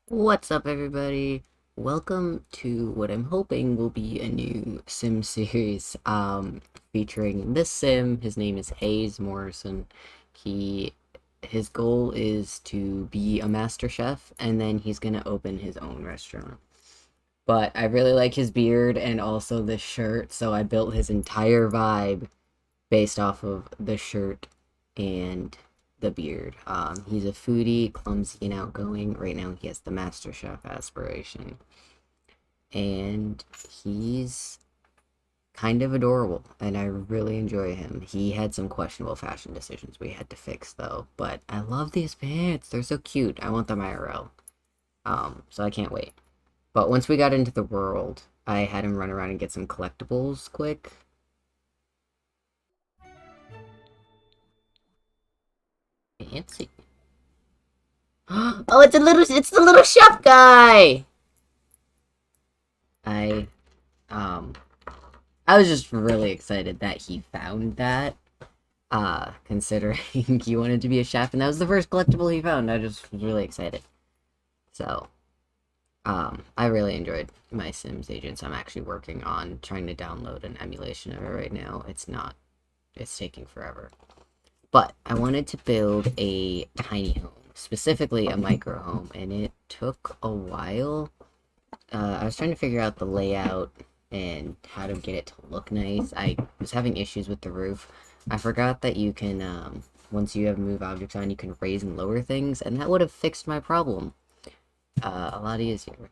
What's up, everybody? Welcome to what I'm hoping will be a new Sim series, featuring this Sim. His name is Hayes Morrison. He, his goal is to be a master chef, and then he's gonna open his own restaurant. But I really like his beard and also the shirt, so I built his entire vibe based off of the shirt and the beard. He's a foodie, clumsy, and outgoing. Right now, he has the Master Chef aspiration, and he's kind of adorable, and I really enjoy him. He had some questionable fashion decisions we had to fix, though. But I love these pants; they're so cute. I want them IRL. So I can't wait. But once we got into the world, I had him run around and get some collectibles quick. Fancy. Oh, it's the little chef guy. I um I was just really excited that he found that. Considering he wanted to be a chef and that was the first collectible he found. I just was really excited. So, I really enjoyed my Sims Agents. I'm actually working on trying to download an emulation of it right now. It's taking forever. But I wanted to build a tiny home, specifically a micro home, and it took a while. I was trying to figure out the layout and how to get it to look nice. I was having issues with the roof. I forgot that you can, once you have move objects on, you can raise and lower things, and that would have fixed my problem a lot easier.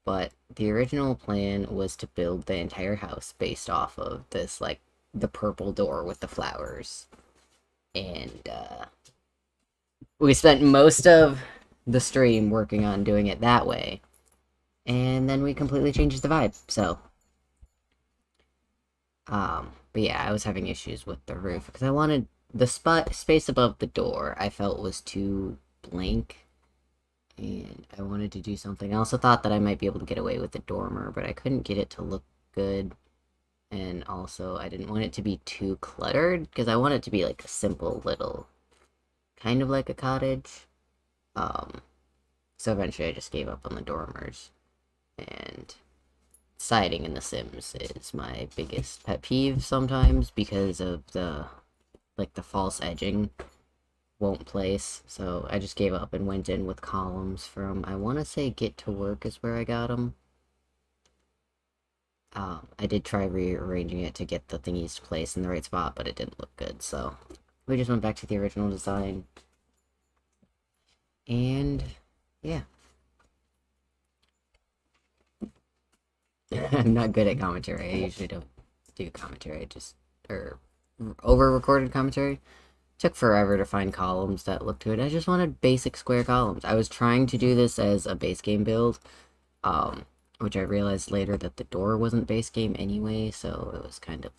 But the original plan was to build the entire house based off of this, like, the purple door with the flowers. And, we spent most of the stream working on doing it that way. And then we completely changed the vibe, so but yeah, I was having issues with the roof because I wanted the space above the door I felt was too blank, and I wanted to do something. I also thought that I might be able to get away with the dormer, but I couldn't get it to look good, and also I didn't want it to be too cluttered because I want it to be like a simple little, kind of like a cottage. Um, so eventually I just gave up on the dormers, and siding in The Sims is my biggest pet peeve sometimes because of the false edging won't place. So I just gave up and went in with columns from, I want to say Get to Work is where I got them. I did try rearranging it to get the thingies to place in the right spot, but it didn't look good. So we just went back to the original design. And yeah, I'm not good at commentary. I usually don't do commentary, or over recorded commentary. Took forever to find columns that looked good. I just wanted basic square columns. I was trying to do this as a base game build, um, which I realized later that the door wasn't base game anyway, so it was kind of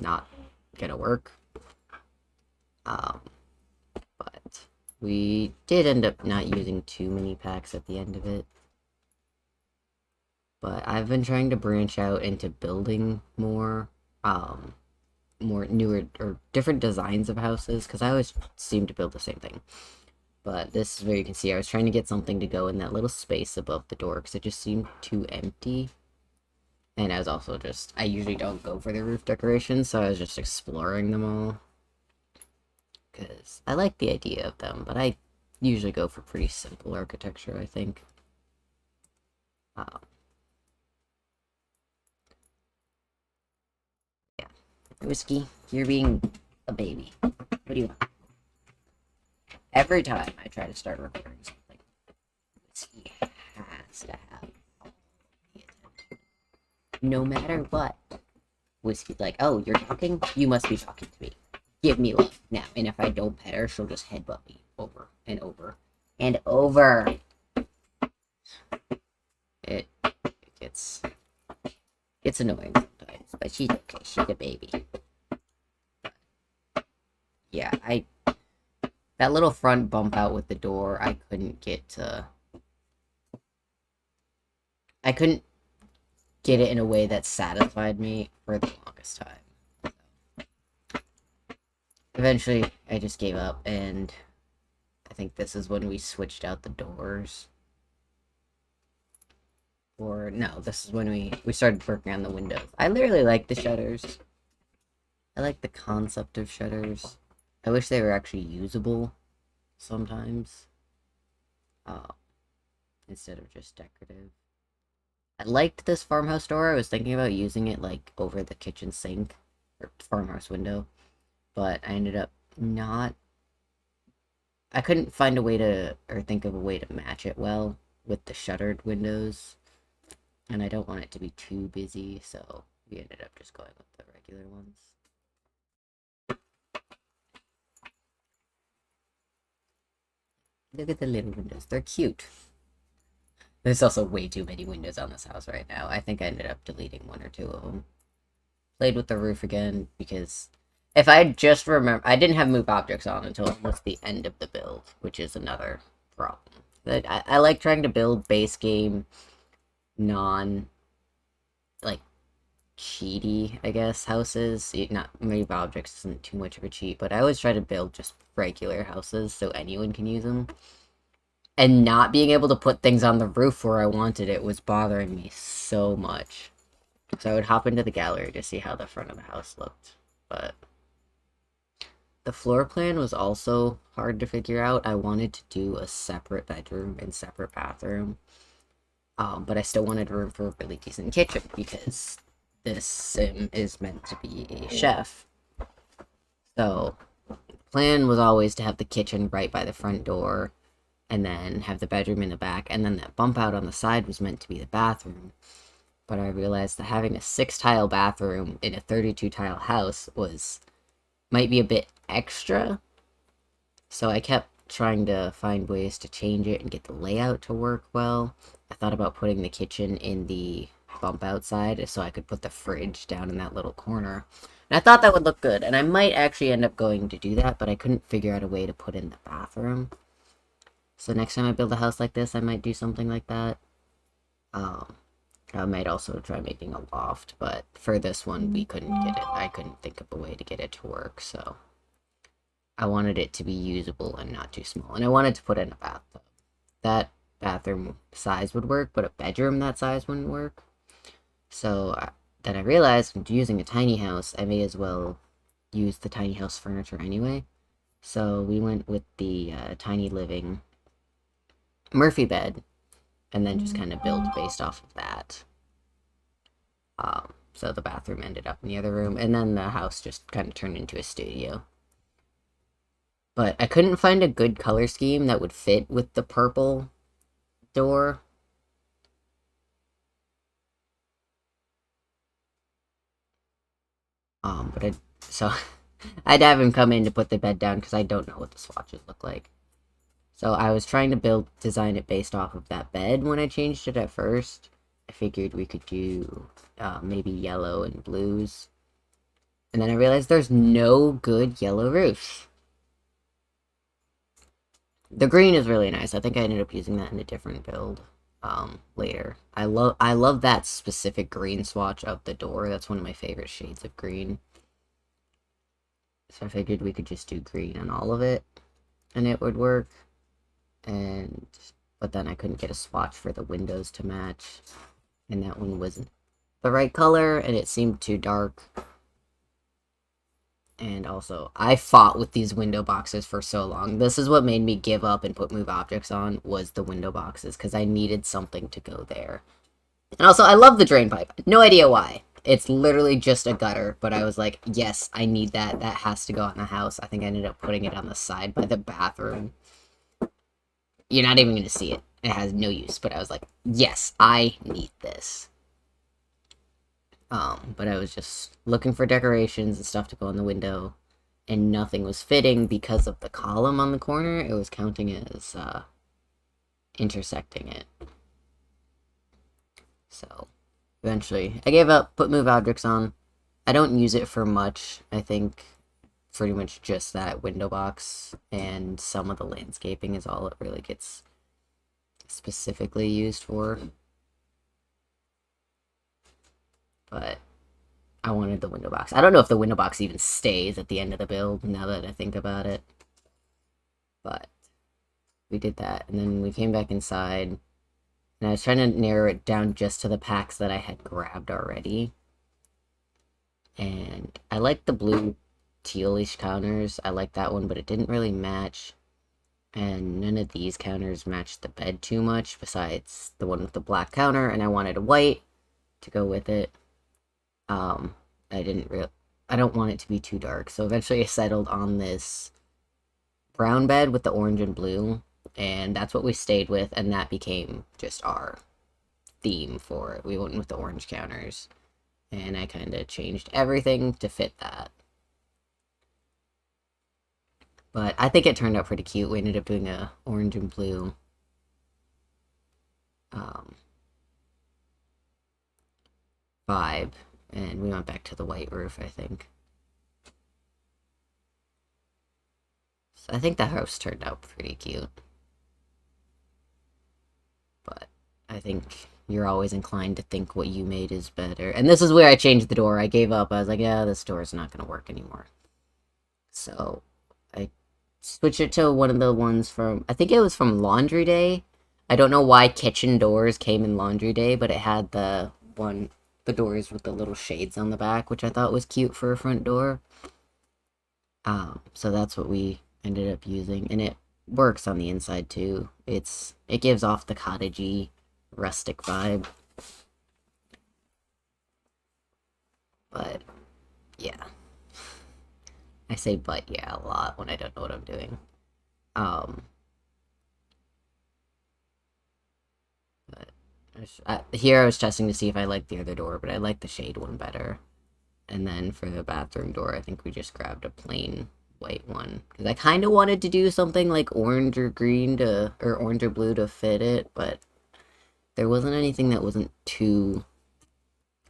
not gonna work. Um, but we did end up not using too many packs at the end of it. But I've been trying to branch out into building more newer or different designs of houses because I always seem to build the same thing. But this is where you can see I was trying to get something to go in that little space above the door because it just seemed too empty. And I was also I usually don't go for the roof decorations, so I was just exploring them all. Because I like the idea of them, but I usually go for pretty simple architecture, I think. Uh, yeah. Whiskey, you're being a baby. What do you want? Every time I try to start recording something, Whiskey has to have all the attention. No matter what. Whiskey's like, oh, you're talking? You must be talking to me. Give me love now. And if I don't pet her, she'll just headbutt me over and over and over. It gets annoying sometimes, but she's okay. She's a baby. Yeah, that little front bump out with the door, I couldn't get it in a way that satisfied me for the longest time. Eventually, I just gave up, and I think this is when we switched out the doors. Or no, this is when we started working on the windows. I literally like the shutters. I like the concept of shutters. I wish they were actually usable sometimes. Uh, Instead of just decorative. I liked this farmhouse door. I was thinking about using it like over the kitchen sink or farmhouse window, but I ended up not. I couldn't find a way to, or think of a way to match it well with the shuttered windows, and I don't want it to be too busy, so we ended up just going with the regular ones. Look at the little windows. They're cute. There's also way too many windows on this house right now. I think I ended up deleting one or two of them. Played with the roof again, because if I just remember... I didn't have move objects on until almost the end of the build, which is another problem. But I like trying to build base game non... like, cheaty, I guess, houses. Not move objects isn't too much of a cheat, but I always try to build just regular houses so anyone can use them. And not being able to put things on the roof where I wanted it was bothering me so much. So I would hop into the gallery to see how the front of the house looked. But the floor plan was also hard to figure out. I wanted to do a separate bedroom and separate bathroom. But I still wanted room for a really decent kitchen because this sim is meant to be a chef. So the plan was always to have the kitchen right by the front door, and then have the bedroom in the back, and then that bump out on the side was meant to be the bathroom. But I realized that having a 6-tile bathroom in a 32-tile house might be a bit extra. So I kept trying to find ways to change it and get the layout to work well. I thought about putting the kitchen in the bump outside so I could put the fridge down in that little corner. And I thought that would look good, and I might actually end up going to do that, but I couldn't figure out a way to put in the bathroom. So next time I build a house like this, I might do something like that. I might also try making a loft, but for this one, we couldn't get it. I couldn't think of a way to get it to work, so I wanted it to be usable and not too small. And I wanted to put in a bathtub. That bathroom size would work, but a bedroom that size wouldn't work. So then I realized, when using a tiny house, I may as well use the tiny house furniture anyway. So we went with the tiny living Murphy bed, and then just kind of build based off of that. So the bathroom ended up in the other room, and then the house just kind of turned into a studio. But I couldn't find a good color scheme that would fit with the purple door. So I'd have him come in to put the bed down because I don't know what the swatches look like. So I was trying to design it based off of that bed when I changed it at first. I figured we could do maybe yellow and blues. And then I realized there's no good yellow roofs. The green is really nice. I think I ended up using that in a different build later. I love that specific green swatch of the door. That's one of my favorite shades of green. So I figured we could just do green on all of it, and it would work. But then I couldn't get a swatch for the windows to match, and that one wasn't the right color, and it seemed too dark. And also, I fought with these window boxes for so long. This is what made me give up and put move objects on, was the window boxes, because I needed something to go there. And also, I love the drain pipe. No idea why. It's literally just a gutter, but I was like, yes, I need that. That has to go on the house. I think I ended up putting it on the side by the bathroom. You're not even going to see it. It has no use, but I was like, yes, I need this. But I was just looking for decorations and stuff to go on the window, and nothing was fitting because of the column on the corner. It was counting as, intersecting it. So, eventually, I gave up, put move objects on. I don't use it for much. I think pretty much just that window box and some of the landscaping is all it really gets specifically used for. But I wanted the window box. I don't know if the window box even stays at the end of the build, now that I think about it. But we did that, and then we came back inside, And I was trying to narrow it down just to the packs that I had grabbed already. And I like the blue tealish counters. I like that one, but it didn't really match. And none of these counters matched the bed too much, besides the one with the black counter, and I wanted a white to go with it. I don't want it to be too dark, so eventually I settled on this brown bed with the orange and blue, and that's what we stayed with, and that became just our theme for it. We went with the orange counters, and I kind of changed everything to fit that. But I think it turned out pretty cute. We ended up doing a orange and blue vibe, and we went back to the white roof, I think. So I think the house turned out pretty cute. But I think you're always inclined to think what you made is better. And this is where I changed the door. I gave up. I was like, yeah, this door is not going to work anymore. So I switched it to one of the ones from, I think it was from Laundry Day. I don't know why kitchen doors came in Laundry Day, but it had the doors with the little shades on the back, which I thought was cute for a front door. So that's what we ended up using, and it works on the inside too. It gives off the cottagey, rustic vibe. But yeah, I say "but yeah" a lot when I don't know what I'm doing. But here I was testing to see if I liked the other door, but I like the shade one better. And then for the bathroom door, I think we just grabbed a plain white one. Because I kind of wanted to do something like orange or green or orange or blue to fit it, but there wasn't anything that wasn't too,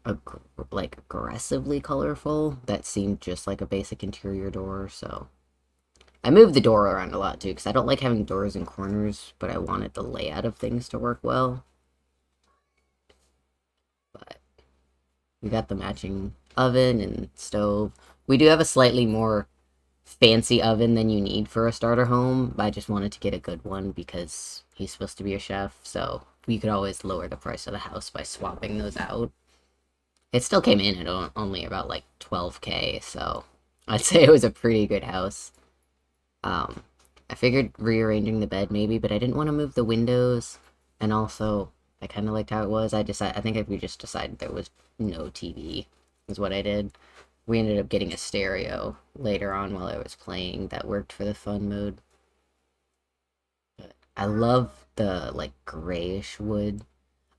aggressively colorful that seemed just like a basic interior door, so. I moved the door around a lot too, because I don't like having doors in corners, but I wanted the layout of things to work well. But we got the matching oven and stove. We do have a slightly more fancy oven than you need for a starter home. I just wanted to get a good one because he's supposed to be a chef, so you could always lower the price of the house by swapping those out. It still came in at only about like 12K, so I'd say it was a pretty good house. I figured rearranging the bed maybe, but I didn't want to move the windows, and also I kind of liked how it was. I think we just decided there was no TV, is what I did. We ended up getting a stereo later on while I was playing that worked for the fun mode. But I love the, like, grayish wood.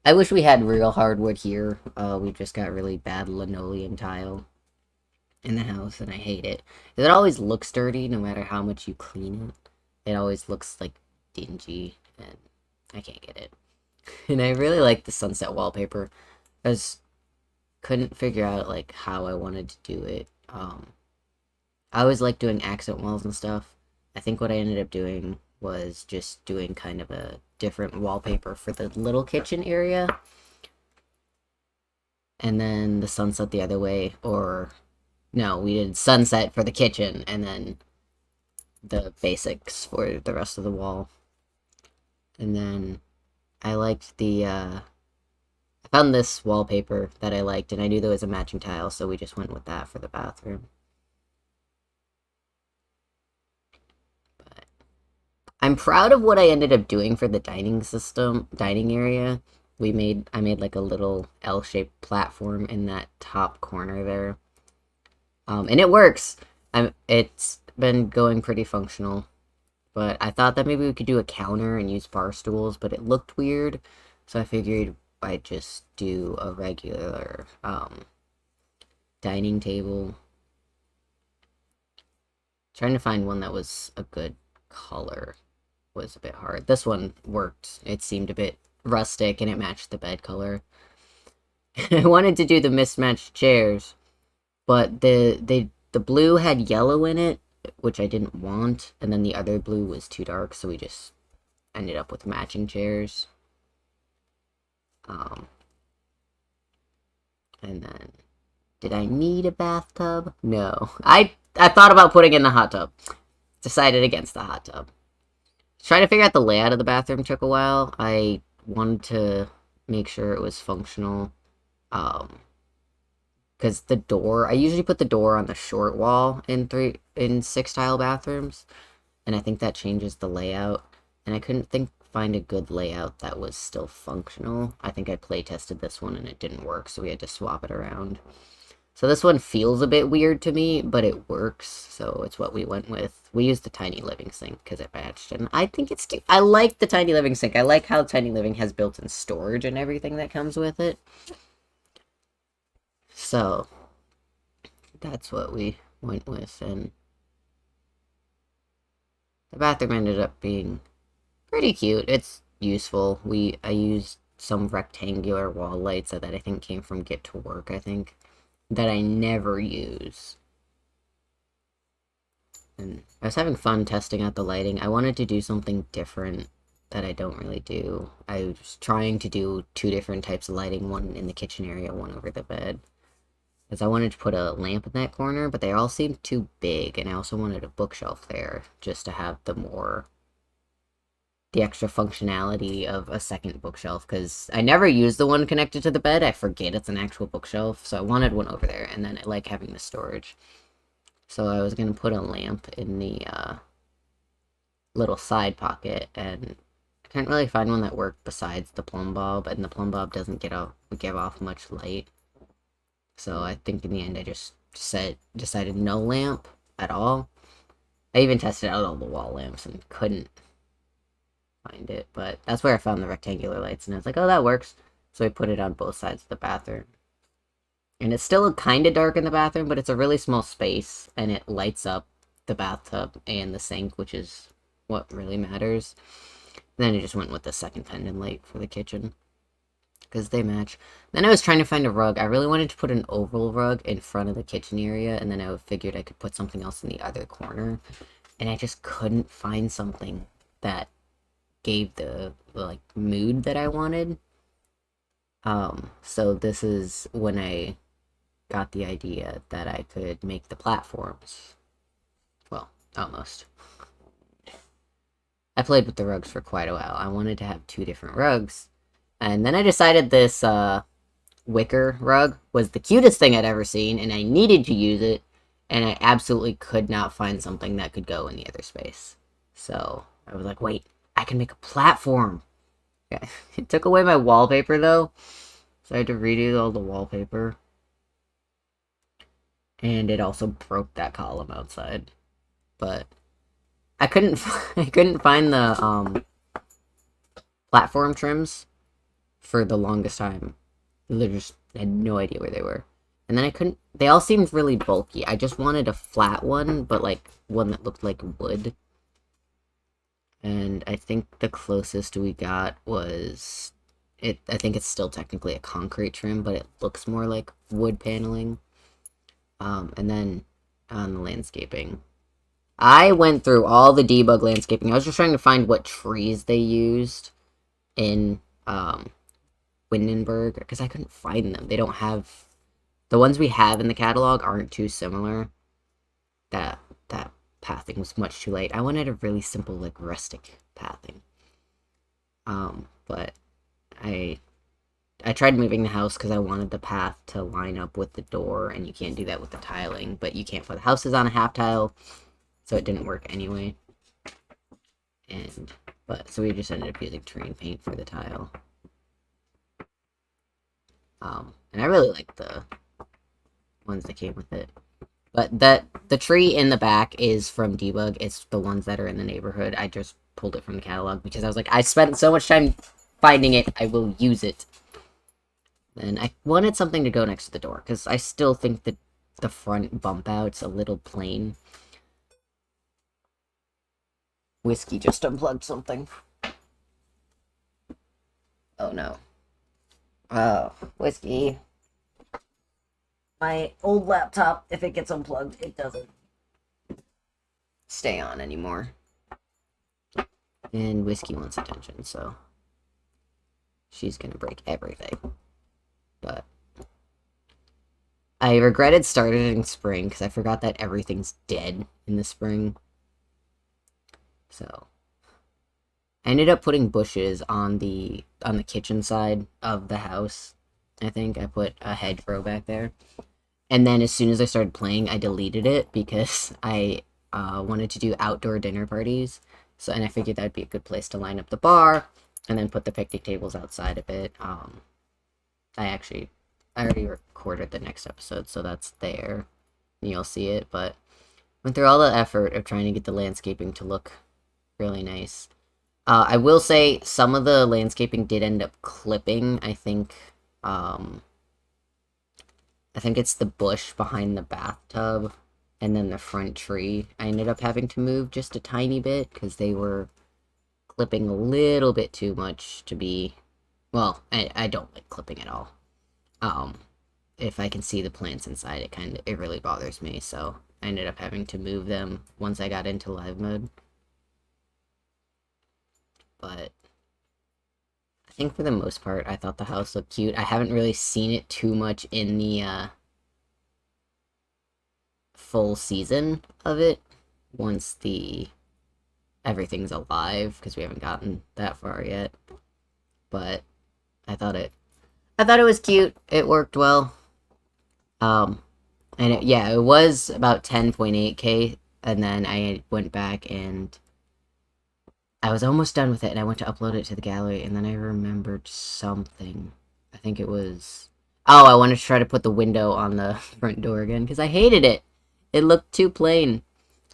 I wish we had real hardwood here. We just got really bad linoleum tile in the house, and I hate it. It always looks dirty no matter how much you clean it. It always looks, like, dingy, and I can't get it. And I really like the sunset wallpaper. I couldn't figure out, like, how I wanted to do it. I always like doing accent walls and stuff. I think what I ended up doing was just doing kind of a different wallpaper for the little kitchen area. And then the sunset the other way, or no, we did sunset for the kitchen, and then the basics for the rest of the wall. And then I liked I found this wallpaper that I liked, and I knew there was a matching tile, so we just went with that for the bathroom. But I'm proud of what I ended up doing for the dining area. I made like a little L-shaped platform in that top corner there. And it works. It's been going pretty functional. But I thought that maybe we could do a counter and use bar stools, but it looked weird. So I figured I'd just do a regular dining table. Trying to find one that was a good color was a bit hard. This one worked. It seemed a bit rustic and it matched the bed color. I wanted to do the mismatched chairs, but the blue had yellow in it, which I didn't want, and then the other blue was too dark, so we just ended up with matching chairs. And then, did I need a bathtub? No. I thought about putting in the hot tub. Decided against the hot tub. Trying to figure out the layout of the bathroom took a while. I wanted to make sure it was functional. Because the door, I usually put the door on the short wall in 6 tile bathrooms, and I think that changes the layout. And I couldn't find a good layout that was still functional. I think I play tested this one and it didn't work, so we had to swap it around. So this one feels a bit weird to me, but it works, so it's what we went with. We used the tiny living sink because it matched, and I think it's cute. I like the tiny living sink. I like how tiny living has built-in storage and everything that comes with it. So that's what we went with, and the bathroom ended up being pretty cute. It's useful. I used some rectangular wall lights that I think came from Get to Work, I think, that I never use. And I was having fun testing out the lighting. I wanted to do something different that I don't really do. I was trying to do 2 different types of lighting, one in the kitchen area, one over the bed. Because I wanted to put a lamp in that corner, but they all seemed too big, and I also wanted a bookshelf there, just to have the extra functionality of a second bookshelf, because I never use the one connected to the bed. I forget it's an actual bookshelf, so I wanted one over there, and then I like having the storage. So I was going to put a lamp in the little side pocket, and I couldn't really find one that worked besides the plumb bob, and the plumb bob doesn't give off much light. So I think in the end I just decided no lamp at all. I even tested out all the wall lamps and couldn't find it, but that's where I found the rectangular lights, and I was like, oh, that works. So I put it on both sides of the bathroom. And it's still kind of dark in the bathroom, but it's a really small space, and it lights up the bathtub and the sink, which is what really matters. And then I just went with the second pendant light for the kitchen, because they match. Then I was trying to find a rug. I really wanted to put an oval rug in front of the kitchen area, and then I figured I could put something else in the other corner. And I just couldn't find something that gave the like mood that I wanted. So this is when I got the idea that I could make the platforms. Well, almost. I played with the rugs for quite a while. I wanted to have 2 different rugs, and then I decided this wicker rug was the cutest thing I'd ever seen, and I needed to use it, and I absolutely could not find something that could go in the other space. So I was like, wait, I can make a platform. Yeah. It took away my wallpaper, though, so I had to redo all the wallpaper. And it also broke that column outside. But I couldn't find the platform trims for the longest time. I just had no idea where they were. And then they all seemed really bulky. I just wanted a flat one, but like one that looked like wood. And I think the closest we got was I think it's still technically a concrete trim, but it looks more like wood paneling. And then on the landscaping, I went through all the debug landscaping. I was just trying to find what trees they used in Windenburg, because I couldn't find them. They don't have the ones we have in the catalog aren't too similar. That pathing was much too late. I wanted a really simple, like, rustic pathing. But I tried moving the house because I wanted the path to line up with the door, and you can't do that with the tiling, but you can't put houses on a half tile, so it didn't work anyway. So we just ended up using terrain paint for the tile. And I really like the ones that came with it. But the tree in the back is from Debug. It's the ones that are in the neighborhood. I just pulled it from the catalog because I was like, I spent so much time finding it, I will use it. And I wanted something to go next to the door, because I still think that the front bump out's a little plain. Whiskey just unplugged something. Oh no. Oh, Whiskey. My old laptop, if it gets unplugged, it doesn't stay on anymore. And Whiskey wants attention, so she's gonna break everything. But I regretted starting in spring, because I forgot that everything's dead in the spring. So I ended up putting bushes on the kitchen side of the house. I think I put a hedgerow back there. And then as soon as I started playing, I deleted it because I wanted to do outdoor dinner parties. So, and I figured that'd be a good place to line up the bar and then put the picnic tables outside of it. I already recorded the next episode, so that's there. And you'll see it, but went through all the effort of trying to get the landscaping to look really nice. I will say some of the landscaping did end up clipping. I think it's the bush behind the bathtub and then the front tree. I ended up having to move just a tiny bit because they were clipping a little bit too much to be... Well, I don't like clipping at all. If I can see the plants inside, it really bothers me, so I ended up having to move them once I got into live mode. But I think for the most part, I thought the house looked cute. I haven't really seen it too much in the full season of it once everything's alive, because we haven't gotten that far yet. But I thought it was cute. It worked well. And it was about 10.8k, and then I went back and I was almost done with it, and I went to upload it to the gallery, and then I remembered something. I think it was... Oh, I wanted to try to put the window on the front door again, because I hated it. It looked too plain.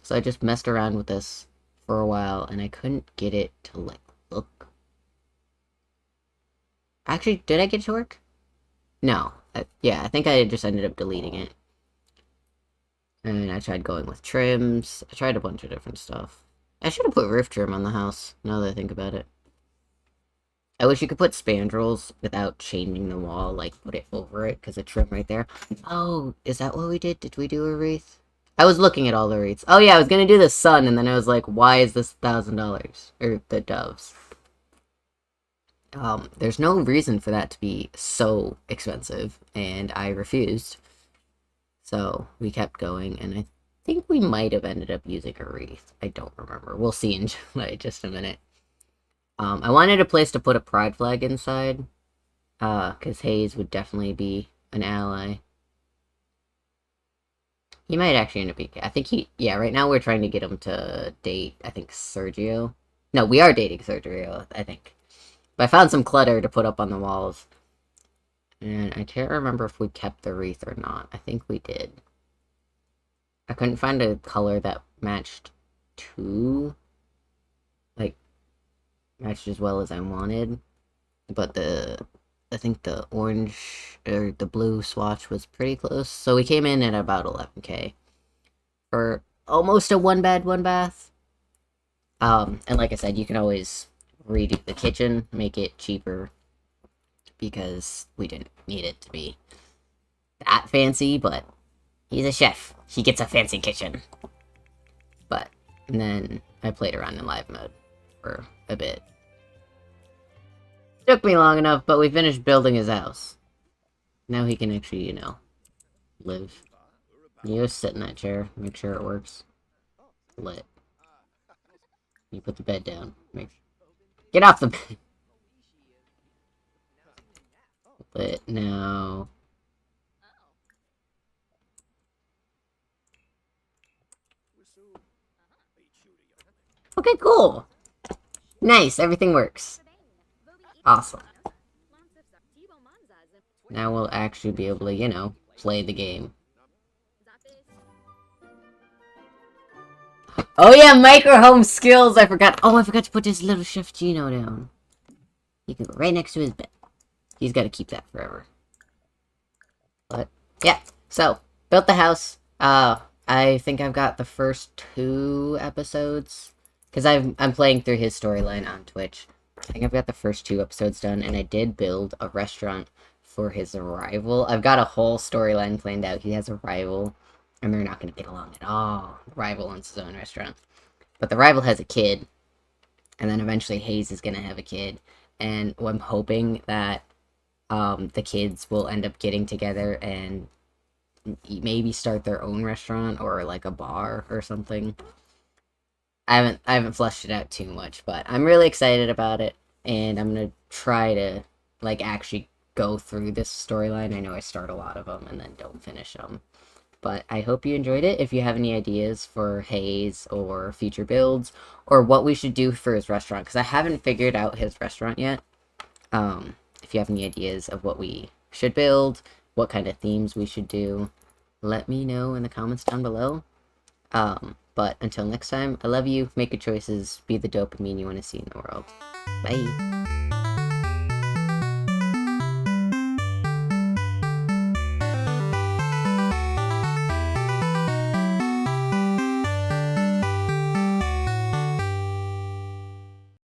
So I just messed around with this for a while, and I couldn't get it to, like, look... Actually, did I get it to work? No. I think I just ended up deleting it. And I tried going with trims. I tried a bunch of different stuff. I should have put roof trim on the house, now that I think about it. I wish you could put spandrels without changing the wall, like put it over it, because it's trim right there. Oh, is that what we did? Did we do a wreath? I was looking at all the wreaths. Oh yeah, I was gonna do the sun, and then I was like, why is this $1,000? Or the doves. There's no reason for that to be so expensive, and I refused. So we kept going, and I think we might have ended up using a wreath. I don't remember. We'll see in just a minute. I wanted a place to put a pride flag inside, because Hayes would definitely be an ally. He might actually end up being... I think right now we're trying to get him to date, I think, Sergio. No, we are dating Sergio, I think. But I found some clutter to put up on the walls. And I can't remember if we kept the wreath or not. I think we did. I couldn't find a color that matched matched as well as I wanted. But I think the orange, or the blue swatch was pretty close. So we came in at about 11k. For almost a one bed, one bath. And like I said, you can always redo the kitchen, make it cheaper, because we didn't need it to be that fancy, but he's a chef. He gets a fancy kitchen. And then I played around in live mode for a bit. Took me long enough, but we finished building his house. Now he can actually, live. You just sit in that chair, make sure it works. Lit. You put the bed down. Get off the bed! Lit now. Okay, cool! Nice, everything works. Awesome. Now we'll actually be able to, play the game. Oh yeah, micro home skills! I forgot to put this little Chef Gino down. He can go right next to his bed. He's got to keep that forever. But, yeah. So, built the house. I think I've got the first 2 episodes. Because I'm playing through his storyline on Twitch. I think I've got the first 2 episodes done, and I did build a restaurant for his rival. I've got a whole storyline planned out. He has a rival, and they're not going to get along at all. The rival owns his own restaurant. But the rival has a kid, and then eventually Hayes is going to have a kid. And I'm hoping that the kids will end up getting together and maybe start their own restaurant or like a bar or something. I haven't fleshed it out too much, but I'm really excited about it, and I'm gonna try to like actually go through this storyline. I know I start a lot of them and then don't finish them, but I hope you enjoyed it. If you have any ideas for Hayes or future builds or what we should do for his restaurant, because I haven't figured out his restaurant yet. If you have any ideas of what we should build, what kind of themes we should do, let me know in the comments down below. But until next time, I love you, make good choices, be the dopamine you want to see in the world. Bye!